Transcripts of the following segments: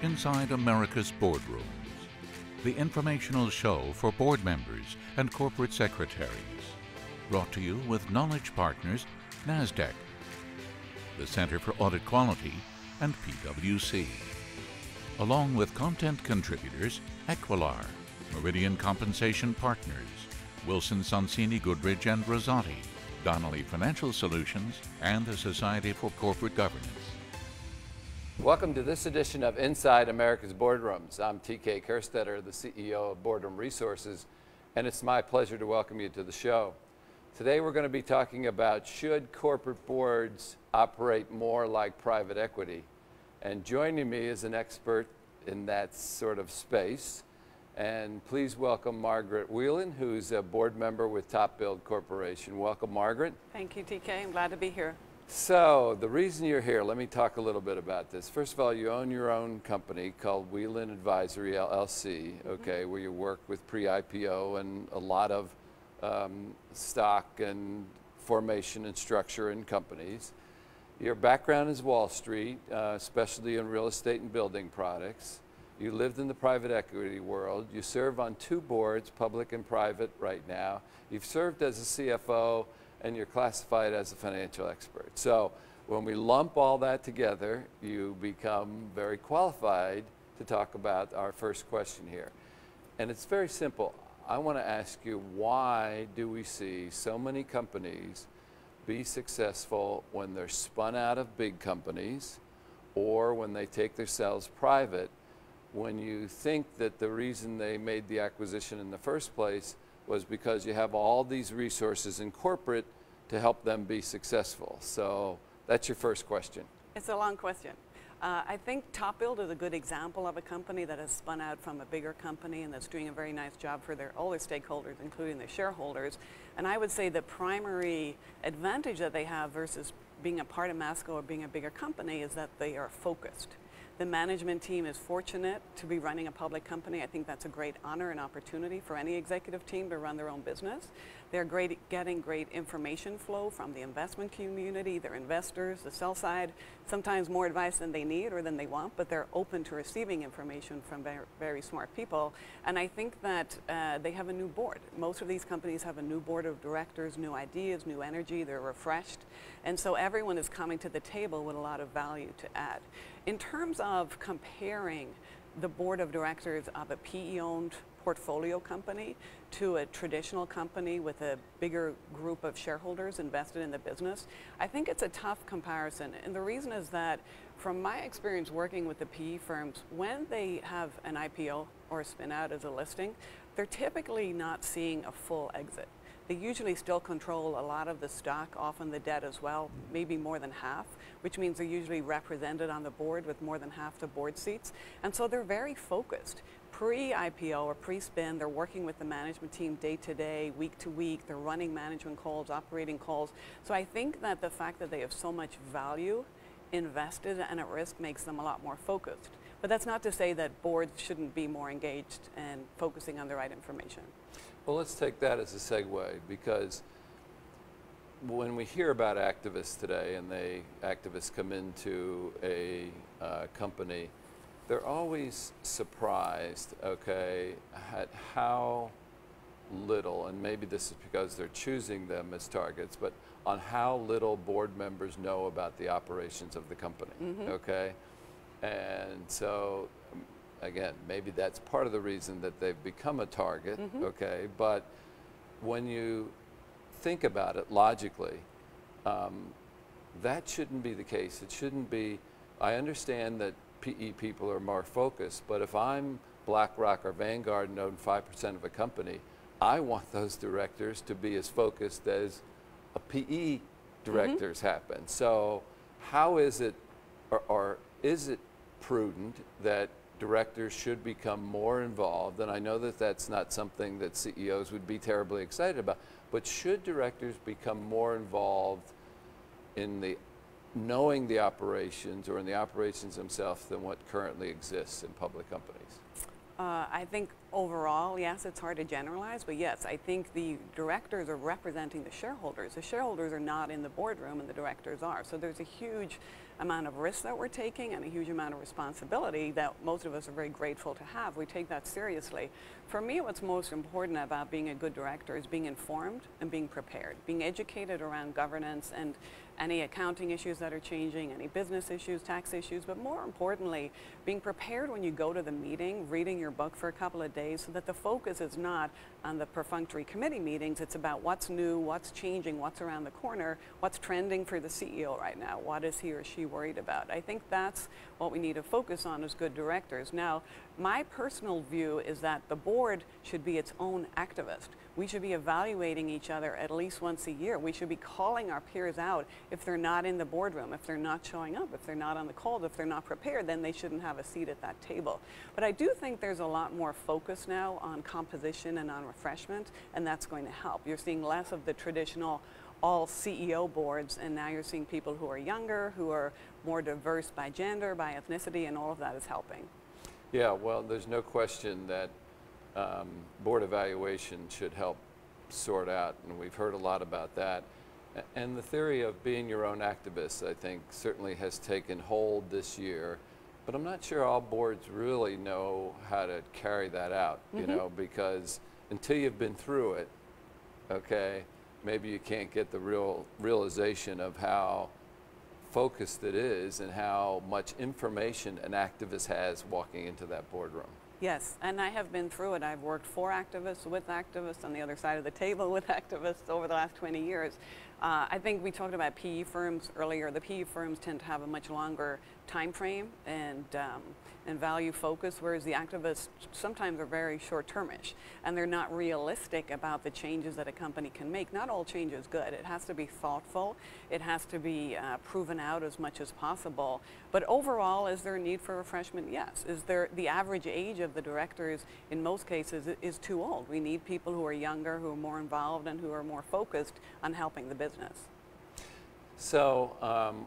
Inside America's Boardrooms, the informational show for board members and corporate secretaries. Brought to you with Knowledge Partners, NASDAQ, the Center for Audit Quality, and PwC. Along with content contributors Equilar, Meridian Compensation Partners, Wilson Sonsini Goodrich and Rosati, Donnelly Financial Solutions, and the Society for Corporate Governance. Welcome to this edition of Inside America's Boardrooms. I'm TK Kerstetter, the CEO of Boardroom Resources, and it's my pleasure to welcome you to the show. Today we're going to be talking about should corporate boards operate more like private equity? And joining me is an expert in that sort of space. And please welcome Margaret Whelan, who's a board member with TopBuild Corporation. Welcome, Margaret. Thank you, TK. I'm glad to be here. So the reason you're here, let me talk a little bit about this. First of all, you own your own company called Whelan Advisory LLC, okay, where you work with pre-IPO and a lot of stock and formation and structure in companies. Your background is Wall Street, especially in real estate and building products. You lived in the private equity world. You serve on 2 boards, public and private right now. You've served as a CFO, and you're classified as a financial expert. So when we lump all that together, you become very qualified to talk about our first question here. And it's very simple. I want to ask you, why do we see so many companies be successful when they're spun out of big companies or when they take themselves private, when you think that the reason they made the acquisition in the first place was because you have all these resources in corporate to help them be successful? So that's your first question. It's a long question. I think TopBuild is a good example of a company that has spun out from a bigger company and that's doing a very nice job for all their stakeholders, including their shareholders. And I would say the primary advantage that they have versus being a part of Masco or being a bigger company is that they are focused. The management team is fortunate to be running a public company. I think that's a great honor and opportunity for any executive team to run their own business. They're getting great information flow from the investment community, their investors, the sell side, sometimes more advice than they need or than they want, but they're open to receiving information from very, very smart people. And I think that they have a new board. Most of these companies have a new board of directors, new ideas, new energy, they're refreshed. And so everyone is coming to the table with a lot of value to add. In terms of comparing the board of directors of a PE-owned portfolio company to a traditional company with a bigger group of shareholders invested in the business, I think it's a tough comparison. And the reason is that from my experience working with the PE firms, when they have an IPO or a spin out as a listing, they're typically not seeing a full exit. They usually still control a lot of the stock, often the debt as well, maybe more than half, which means they're usually represented on the board with more than half the board seats. And so they're very focused. Pre-IPO or pre-spin, they're working with the management team day to day, week to week. They're running management calls, operating calls. So I think that the fact that they have so much value invested and at risk makes them a lot more focused. But that's not to say that boards shouldn't be more engaged and focusing on the right information. Well, let's take that as a segue, because when we hear about activists today and activists come into a company, they're always surprised, okay, at how little, and maybe this is because they're choosing them as targets, but on how little board members know about the operations of the company, okay? And so, again, maybe that's part of the reason that they've become a target, okay? But when you think about it logically, that shouldn't be the case. It shouldn't be. I understand that PE people are more focused, but if I'm BlackRock or Vanguard and own 5% of a company, I want those directors to be as focused as a PE directors happen. So how is it, or is it prudent that directors should become more involved? And I know that that's not something that CEOs would be terribly excited about, but should directors become more involved in the knowing the operations or in the operations themselves than what currently exists in public companies? I think overall, yes, it's hard to generalize, but yes, I think the directors are representing the shareholders. The shareholders are not in the boardroom and the directors are. So there's a huge amount of risk that we're taking and a huge amount of responsibility that most of us are very grateful to have. We take that seriously. For me, what's most important about being a good director is being informed and being prepared, being educated around governance and any accounting issues that are changing, any business issues, tax issues, but more importantly, being prepared when you go to the meeting, reading your book for a couple of days so that the focus is not on the perfunctory committee meetings. It's about what's new, what's changing, what's around the corner, what's trending for the CEO right now, what is he or she worried about. I think that's what we need to focus on as good directors. Now, my personal view is that the board should be its own activist. We should be evaluating each other at least once a year. We should be calling our peers out if they're not in the boardroom, if they're not showing up, if they're not on the calls, if they're not prepared, then they shouldn't have a seat at that table. But I do think there's a lot more focus now on composition and on refreshment, and that's going to help. You're seeing less of the traditional all CEO boards, and now you're seeing people who are younger, who are more diverse by gender, by ethnicity, and all of that is helping. Yeah, well, there's no question that board evaluation should help sort out, and we've heard a lot about that. And the theory of being your own activist, I think, certainly has taken hold this year, but I'm not sure all boards really know how to carry that out, you know, because until you've been through it, okay, maybe you can't get the realization of how focused it is and how much information an activist has walking into that boardroom. Yes, and I have been through it. I've worked for activists, with activists, on the other side of the table with activists over the last 20 years. I think we talked about PE firms earlier. The PE firms tend to have a much longer time frame and value focus, whereas the activists sometimes are very short-termish, and they're not realistic about the changes that a company can make. Not all change is good. It has to be thoughtful. It has to be proven out as much as possible. But overall, is there a need for refreshment? Yes. Is there the average age of the directors in most cases is too old? We need people who are younger, who are more involved, and who are more focused on helping the business. So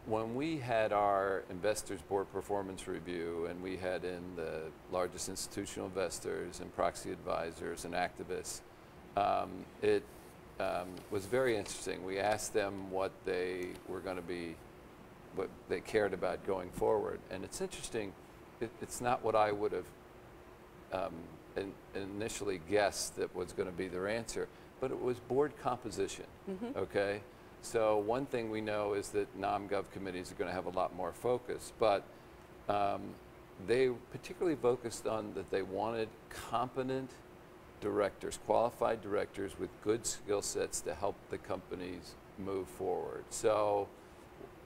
when we had our investors board performance review, and we had in the largest institutional investors and proxy advisors and activists, it was very interesting. We asked them what they were going to be, what they cared about going forward. And it's interesting, it's not what I would have initially guessed that was going to be their answer, but it was board composition, okay? So one thing we know is that non-gov committees are going to have a lot more focus, but they particularly focused on that they wanted competent directors, qualified directors with good skill sets to help the companies move forward. So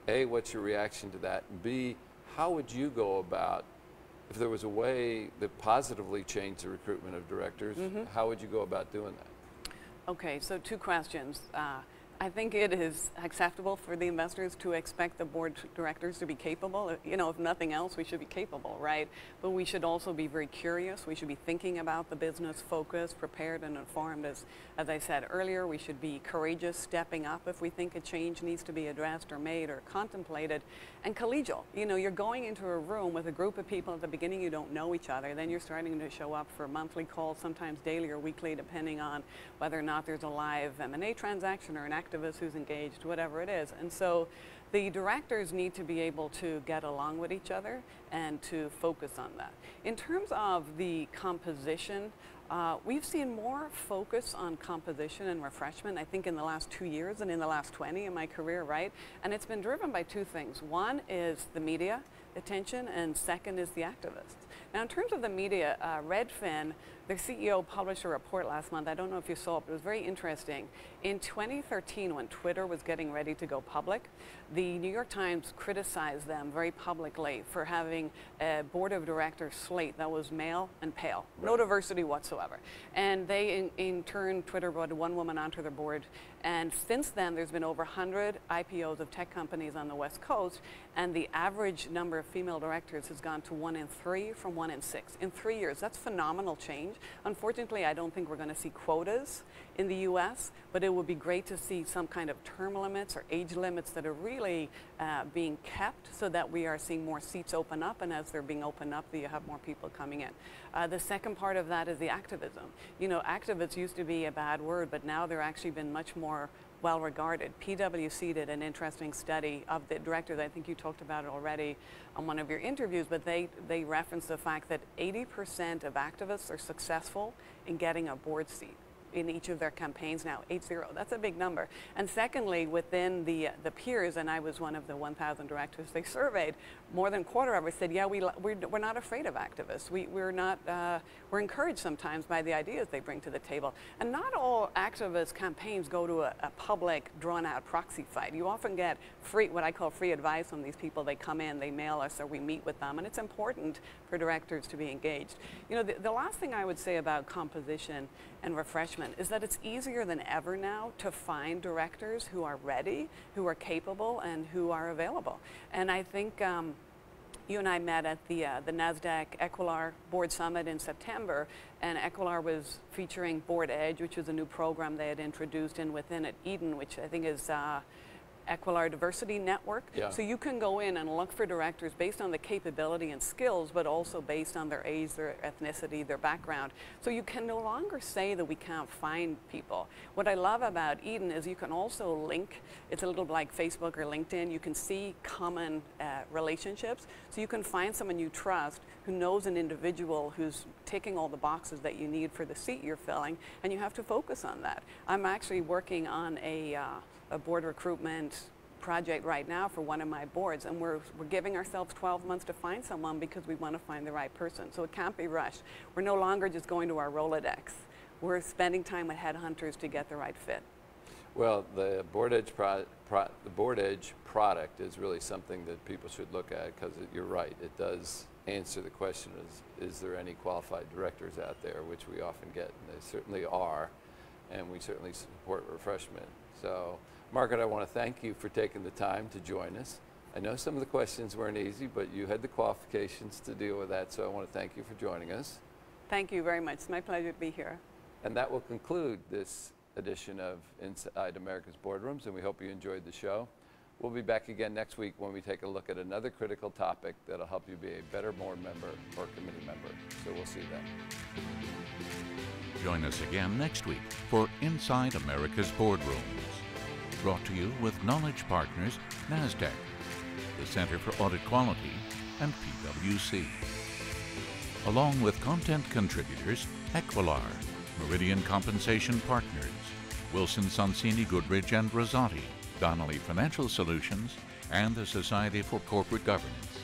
A, what's your reaction to that? B, how would you go about, if there was a way that positively changed the recruitment of directors, how would you go about doing that? Okay, so two questions. I think it is acceptable for the investors to expect the board directors to be capable. You know, if nothing else, we should be capable, right? But we should also be very curious. We should be thinking about the business, focused, prepared, and informed. As I said earlier, we should be courageous, stepping up if we think a change needs to be addressed or made or contemplated, and collegial. You know, you're going into a room with a group of people at the beginning you don't know each other. Then you're starting to show up for monthly calls, sometimes daily or weekly, depending on whether or not there's a live M&A transaction or an activist who's engaged, whatever it is. And so the directors need to be able to get along with each other and to focus on that. In terms of the composition, we've seen more focus on composition and refreshment, I think, in the last 2 years than in the last 20 in my career, right? And it's been driven by two things. One is the media attention, and second is the activists. Now, in terms of the media, Redfin, their CEO, published a report last month. I don't know if you saw it, but it was very interesting. In 2013, when Twitter was getting ready to go public, the New York Times criticized them very publicly for having a board of directors slate that was male and pale, no diversity whatsoever. And they, in turn, Twitter brought one woman onto their board. And since then, there's been over 100 IPOs of tech companies on the West Coast, and the average number of female directors has gone to 1 in 3 from 1 in 6 in 3 years. That's phenomenal change. Unfortunately, I don't think we're going to see quotas in the U.S., but it would be great to see some kind of term limits or age limits that are really being kept so that we are seeing more seats open up, and as they're being opened up, you have more people coming in. The second part of that is the activism. You know, activists used to be a bad word, but now they're actually been much more well regarded. PwC did an interesting study of the directors. I think you talked about it already on one of your interviews, but they referenced the fact that 80% of activists are successful in getting a board seat in each of their campaigns now, 80. That's a big number. And secondly, within the peers, and I was one of the 1,000 directors they surveyed, more than a quarter of us said, yeah, we're not afraid of activists. We're encouraged sometimes by the ideas they bring to the table. And not all activist campaigns go to a public, drawn-out proxy fight. You often get free, what I call free advice from these people. They come in, they mail us, or we meet with them, and it's important for directors to be engaged. You know, the last thing I would say about composition and refreshment is that it's easier than ever now to find directors who are ready, who are capable, and who are available. And I think you and I met at the NASDAQ Equilar Board Summit in September, and Equilar was featuring Board Edge, which was a new program they had introduced, and within it Eden, which I think is Equilar Diversity Network. Yeah. So you can go in and look for directors based on the capability and skills, but also based on their age, their ethnicity, their background. So you can no longer say that we can't find people. What I love about Eden is you can also link. It's a little like Facebook or LinkedIn. You can see common relationships. So you can find someone you trust who knows an individual who's ticking all the boxes that you need for the seat you're filling, and you have to focus on that. I'm actually working on a board recruitment project right now for one of my boards, and we're giving ourselves 12 months to find someone because we want to find the right person. So it can't be rushed. We're no longer just going to our Rolodex. We're spending time with headhunters to get the right fit. Well, the Board Edge product is really something that people should look at, because you're right, it does answer the question, is there any qualified directors out there, which we often get, and they certainly are, and we certainly support refreshment. So, Margaret, I want to thank you for taking the time to join us. I know some of the questions weren't easy, but you had the qualifications to deal with that, so I want to thank you for joining us. Thank you very much. It's my pleasure to be here. And that will conclude this edition of Inside America's Boardrooms, and we hope you enjoyed the show. We'll be back again next week when we take a look at another critical topic that'll help you be a better board member or committee member. So we'll see you then. Join us again next week for Inside America's Boardrooms. Brought to you with Knowledge Partners, NASDAQ, the Center for Audit Quality, and PwC. Along with content contributors Equilar, Meridian Compensation Partners, Wilson Sonsini Goodrich and Rosati, Donnelly Financial Solutions, and the Society for Corporate Governance.